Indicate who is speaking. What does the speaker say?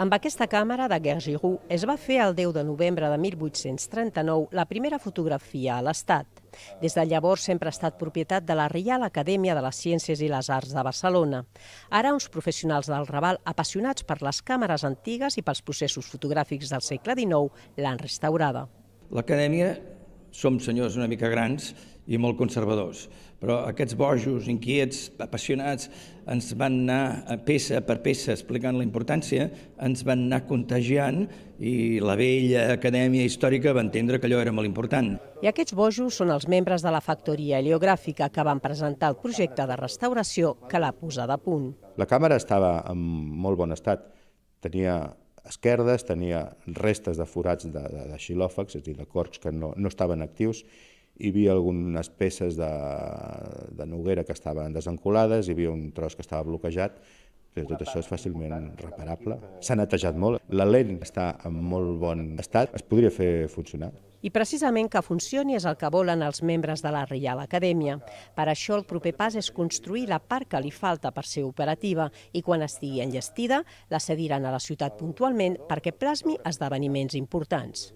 Speaker 1: Amb aquesta càmera de Guergiroux es va fer el 10 de novembre de 1839 la primera fotografia a l'Estat. Des de llavors sempre ha estat propietat de la Reial Acadèmia de les Ciències i les Arts de Barcelona. Ara uns professionals del Raval, apassionats per les càmeres antigues i pels processos fotogràfics del segle XIX, l'han restaurada.
Speaker 2: L'Acadèmia som senyors una mica grans i molt conservadors, però aquests bojos, inquiets, apassionats, ens van anar peça per peça explicant la importància, ens van anar contagiant i la vella acadèmia històrica va entendre que allò era molt important.
Speaker 1: I aquests bojos són els membres de la factoria heliogràfica que van presentar el projecte de restauració que l'ha posada a punt.
Speaker 3: La càmera estava en molt bon estat. Tenia esquerdes, tenia restes de forats de xilòfags, és a dir, de corcs que no estaven actius. Hi havia algunes peces de noguera que estaven desencolades, hi havia un tros que estava bloquejat, però tot això és fàcilment reparable. S'ha netejat molt, la lent està en molt bon estat, es podria fer funcionar.
Speaker 1: I precisament que funcioni és el que volen els membres de la Reial Acadèmia. Per això el proper pas és construir la part que li falta per ser operativa i quan estigui enllestida la cediran a la ciutat puntualment perquè plasmi esdeveniments importants.